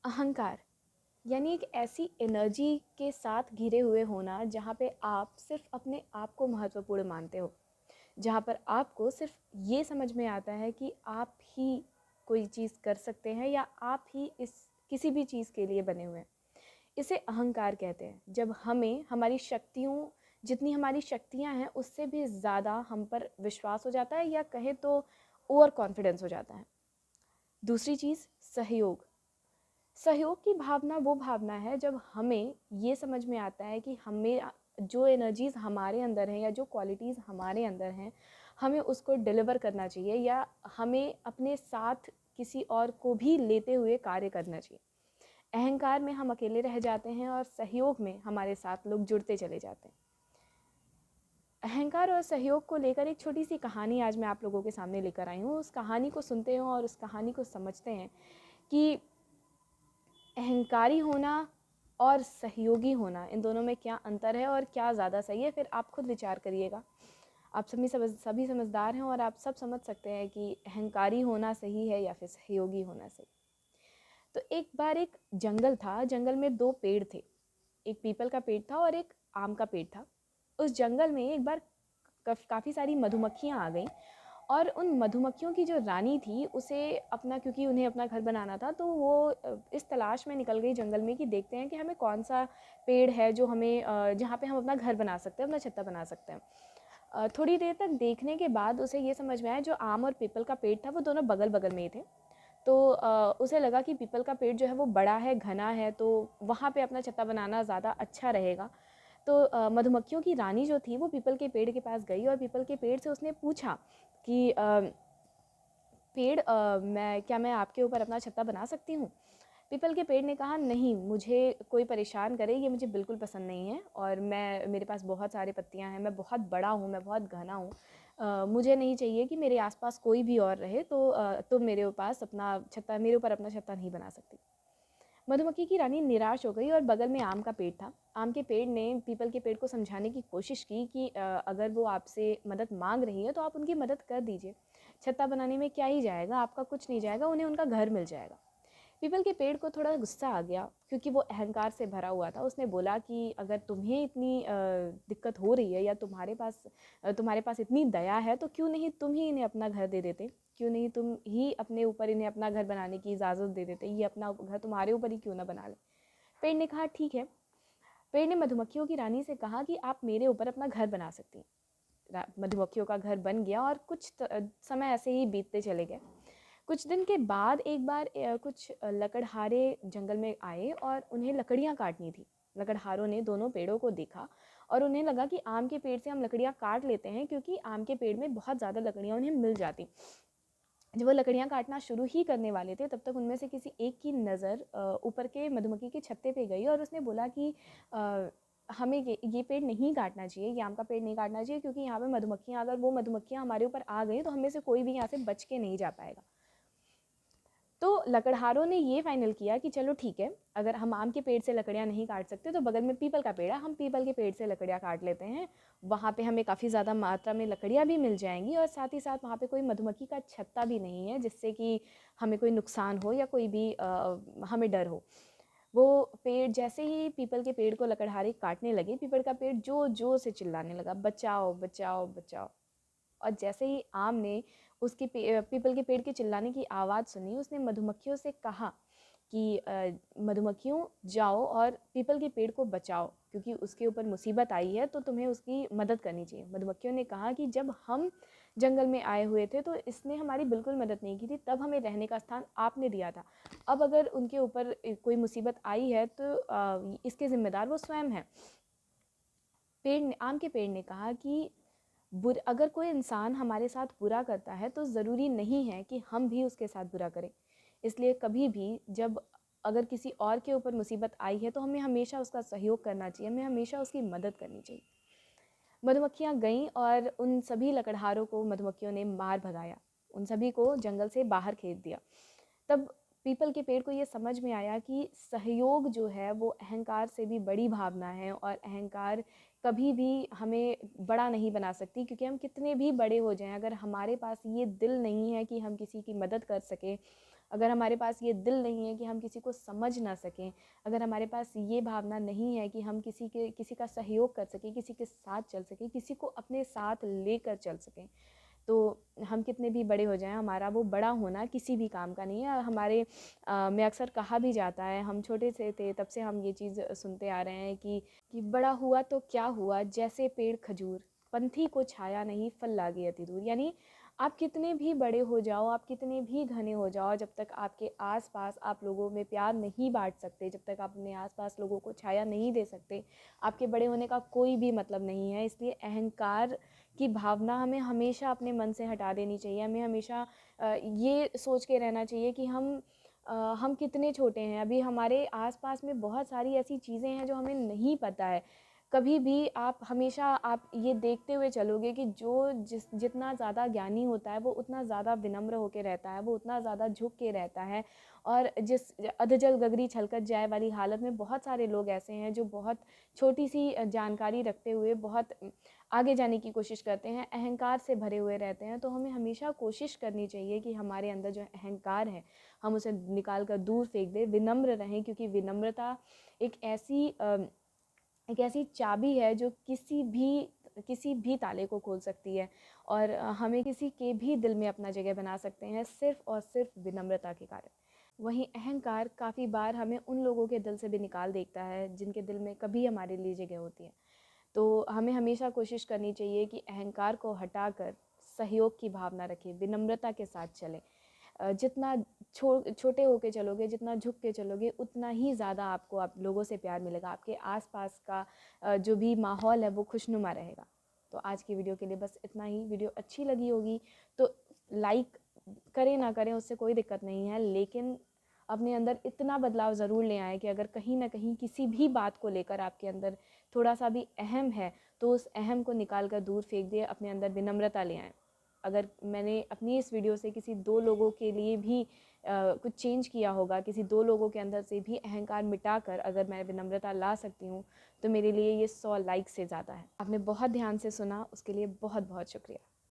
अहंकार यानी एक ऐसी एनर्जी के साथ घिरे हुए होना जहाँ पे आप सिर्फ अपने आप को महत्वपूर्ण मानते हो, जहाँ पर आपको सिर्फ ये समझ में आता है कि आप ही कोई चीज़ कर सकते हैं या आप ही इस किसी भी चीज़ के लिए बने हुए हैं। इसे अहंकार कहते हैं। जब हमें हमारी शक्तियों जितनी हमारी शक्तियाँ हैं उससे भी ज़्यादा हम पर विश्वास हो जाता है, या कहे तो ओवर कॉन्फिडेंस हो जाता है। दूसरी चीज़ सहयोग। सहयोग की भावना वो भावना है जब हमें ये समझ में आता है कि हमें जो एनर्जीज़ हमारे अंदर हैं या जो क्वालिटीज़ हमारे अंदर हैं, हमें उसको डिलीवर करना चाहिए, या हमें अपने साथ किसी और को भी लेते हुए कार्य करना चाहिए। अहंकार में हम अकेले रह जाते हैं और सहयोग में हमारे साथ लोग जुड़ते चले जाते हैं। अहंकार और सहयोग को लेकर एक छोटी सी कहानी आज मैं आप लोगों के सामने लेकर आई हूँ। उस कहानी को सुनते हैं और उस कहानी को समझते हैं कि अहंकारी होना और सहयोगी होना, इन दोनों में क्या अंतर है और क्या ज़्यादा सही है। फिर आप खुद विचार करिएगा। आप सभी समझदार हैं और आप सब समझ सकते हैं कि अहंकारी होना सही है या फिर सहयोगी होना सही। तो एक बार एक जंगल था। जंगल में दो पेड़ थे, एक पीपल का पेड़ था और एक आम का पेड़ था। उस जंगल में एक बार काफ़ी सारी मधुमक्खियाँ आ गईं, और उन मधुमक्खियों की जो रानी थी उसे अपना, क्योंकि उन्हें अपना घर बनाना था, तो वो इस तलाश में निकल गई जंगल में कि देखते हैं कि हमें कौन सा पेड़ है जो हमें जहाँ पे हम अपना घर बना सकते हैं, अपना छत्ता बना सकते हैं। थोड़ी देर तक देखने के बाद उसे ये समझ में आया, जो आम और पीपल का पेड़ था वो दोनों बगल बगल में ही थे। तो उसे लगा कि पीपल का पेड़ जो है वो बड़ा है, घना है, तो वहाँ पे अपना छत्ता बनाना ज़्यादा अच्छा रहेगा। तो मधुमक्खियों की रानी जो थी वो पीपल के पेड़ के पास गई और पीपल के पेड़ से उसने पूछा कि पेड़, मैं आपके ऊपर अपना छत्ता बना सकती हूँ? पीपल के पेड़ ने कहा, नहीं, मुझे कोई परेशान करे ये मुझे बिल्कुल पसंद नहीं है, और मेरे पास बहुत सारे पत्तियाँ हैं, मैं बहुत बड़ा हूँ, मैं बहुत घना हूँ, मुझे नहीं चाहिए कि मेरे आसपास कोई भी और रहे, तो तुम मेरे ऊपर अपना छत्ता नहीं बना सकती। मधुमक्खी की रानी निराश हो गई और बगल में आम का पेड़ था। आम के पेड़ ने पीपल के पेड़ को समझाने की कोशिश की कि अगर वो आपसे मदद मांग रही है तो आप उनकी मदद कर दीजिए, छत्ता बनाने में क्या ही जाएगा, आपका कुछ नहीं जाएगा, उन्हें उनका घर मिल जाएगा। पीपल के पेड़ को थोड़ा गुस्सा आ गया, क्योंकि वो अहंकार से भरा हुआ था। उसने बोला कि अगर तुम्हें इतनी दिक्कत हो रही है या तुम्हारे पास इतनी दया है, तो क्यों नहीं तुम ही इन्हें अपना घर दे देते, क्यों नहीं तुम ही अपने ऊपर इन्हें अपना घर बनाने की इजाज़त दे देते, ये अपना घर तुम्हारे ऊपर ही क्यों ना बना ले। पेड़ ने कहा, ठीक है। पेड़ ने मधुमक्खियों की रानी से कहा कि आप मेरे ऊपर अपना घर बना सकती हैं। मधुमक्खियों का घर बन गया और कुछ समय ऐसे ही बीतते चले गए। कुछ दिन के बाद एक बार कुछ लकड़हारे जंगल में आए और उन्हें लकड़ियाँ काटनी थी। लकड़हारों ने दोनों पेड़ों को देखा और उन्हें लगा कि आम के पेड़ से हम लकड़ियाँ काट लेते हैं, क्योंकि आम के पेड़ में बहुत ज़्यादा लकड़ियाँ उन्हें मिल जाती। जब वो लकड़ियाँ काटना शुरू ही करने वाले थे, तब तक उनमें से किसी एक की नज़र ऊपर के मधुमक्खी के छत्ते पे गई और उसने बोला कि हमें ये पेड़ नहीं काटना चाहिए, ये आम का पेड़ नहीं काटना चाहिए, क्योंकि यहाँ पे मधुमक्खियाँ, अगर वो मधुमक्खियाँ हमारे ऊपर आ गई तो हमें से कोई भी यहाँ से बच के नहीं जा पाएगा। तो लकड़हारों ने ये फाइनल किया कि चलो ठीक है, अगर हम आम के पेड़ से लकड़ियाँ नहीं काट सकते तो बगल में पीपल का पेड़ है, हम पीपल के पेड़ से लकड़ियाँ काट लेते हैं। वहाँ पे हमें काफ़ी ज़्यादा मात्रा में लकड़ियाँ भी मिल जाएंगी और साथ ही साथ वहाँ पे कोई मधुमक्खी का छत्ता भी नहीं है जिससे कि हमें कोई नुकसान हो या कोई भी हमें डर हो। वो पेड़, जैसे ही पीपल के पेड़ को लकड़हारे काटने लगे, पीपल का पेड़ जोर जोर से चिल्लाने लगा, बचाओ बचाओ बचाओ। और जैसे ही आम ने पीपल के पेड़ के चिल्लाने की आवाज़ सुनी, उसने मधुमक्खियों से कहा कि मधुमक्खियों, जाओ और पीपल के पेड़ को बचाओ, क्योंकि उसके ऊपर मुसीबत आई है तो तुम्हें उसकी मदद करनी चाहिए। मधुमक्खियों ने कहा कि जब हम जंगल में आए हुए थे तो इसने हमारी बिल्कुल मदद नहीं की थी, तब हमें रहने का स्थान आपने दिया था। अब अगर उनके ऊपर कोई मुसीबत आई है तो इसके ज़िम्मेदार वो स्वयं हैं। आम के पेड़ ने कहा कि अगर कोई इंसान हमारे साथ बुरा करता है तो ज़रूरी नहीं है कि हम भी उसके साथ बुरा करें। इसलिए कभी भी जब अगर किसी और के ऊपर मुसीबत आई है तो हमें हमेशा उसका सहयोग करना चाहिए, हमें हमेशा उसकी मदद करनी चाहिए। मधुमक्खियाँ गईं और उन सभी लकड़हारों को मधुमक्खियों ने मार भगाया, उन सभी को जंगल से बाहर खींच दिया। तब पीपल के पेड़ को ये समझ में आया कि सहयोग जो है वो अहंकार से भी बड़ी भावना है, और अहंकार कभी भी हमें बड़ा नहीं बना सकती, क्योंकि हम कितने भी बड़े हो जाएं, अगर हमारे पास ये दिल नहीं है कि हम किसी की मदद कर सकें, अगर हमारे पास ये दिल नहीं है कि हम किसी को समझ ना सकें, अगर हमारे पास ये भावना नहीं है कि हम किसी का सहयोग कर सकें, किसी के साथ चल सकें, किसी को अपने साथ लेकर चल सकें, तो हम कितने भी बड़े हो जाएं, हमारा वो बड़ा होना किसी भी काम का नहीं है। हमारे में अक्सर कहा भी जाता है, हम छोटे से थे तब से हम ये चीज़ सुनते आ रहे हैं कि बड़ा हुआ तो क्या हुआ, जैसे पेड़ खजूर, पंथी को छाया नहीं, फल लागे अति दूर। यानी आप कितने भी बड़े हो जाओ, आप कितने भी घने हो जाओ, जब तक आपके आसपास आप लोगों में प्यार नहीं बांट सकते, जब तक आप अपने आसपास लोगों को छाया नहीं दे सकते, आपके बड़े होने का कोई भी मतलब नहीं है। इसलिए अहंकार की भावना हमें हमेशा अपने मन से हटा देनी चाहिए। हमें हमेशा ये सोच के रहना चाहिए कि हम कितने छोटे हैं। अभी हमारे आसपास में बहुत सारी ऐसी चीज़ें हैं जो हमें नहीं पता है। कभी भी आप हमेशा आप ये देखते हुए चलोगे कि जितना ज़्यादा ज्ञानी होता है वो उतना ज़्यादा विनम्र होके रहता है, वो उतना ज़्यादा झुक के रहता है। और जिस अधजल गगरी छलकत जाए वाली हालत में बहुत सारे लोग ऐसे हैं जो बहुत छोटी सी जानकारी रखते हुए बहुत आगे जाने की कोशिश करते हैं, अहंकार से भरे हुए रहते हैं। तो हमें हमेशा कोशिश करनी चाहिए कि हमारे अंदर जो अहंकार है हम उसे निकाल कर दूर फेंक दें, विनम्र रहें, क्योंकि विनम्रता एक ऐसी चाबी है जो किसी भी ताले को खोल सकती है और हमें किसी के भी दिल में अपना जगह बना सकते हैं, सिर्फ़ और सिर्फ विनम्रता के कारण। वहीं अहंकार काफ़ी बार हमें उन लोगों के दिल से भी निकाल देता है जिनके दिल में कभी हमारे लिए जगह होती है। तो हमें हमेशा कोशिश करनी चाहिए कि अहंकार को हटाकर सहयोग की भावना रखें, विनम्रता के साथ चलें। जितना छोटे होके चलोगे, जितना झुक के चलोगे, उतना ही ज़्यादा आपको आप लोगों से प्यार मिलेगा। आपके आसपास का जो भी माहौल है वो खुशनुमा रहेगा। तो आज की वीडियो के लिए बस इतना ही। वीडियो अच्छी लगी होगी तो लाइक करें ना करें उससे कोई दिक्कत नहीं है, लेकिन अपने अंदर इतना बदलाव ज़रूर ले आएँ कि अगर कहीं ना कहीं किसी भी बात को लेकर आपके अंदर थोड़ा सा भी अहम है तो उस अहम को निकाल कर दूर फेंक दिए, अपने अंदर विनम्रता ले आएँ। अगर मैंने अपनी इस वीडियो से किसी 2 लोगों के लिए भी कुछ चेंज किया होगा, किसी 2 लोगों के अंदर से भी अहंकार मिटाकर अगर मैं विनम्रता ला सकती हूँ, तो मेरे लिए ये 100 लाइक से ज़्यादा है। आपने बहुत ध्यान से सुना, उसके लिए बहुत-बहुत शुक्रिया।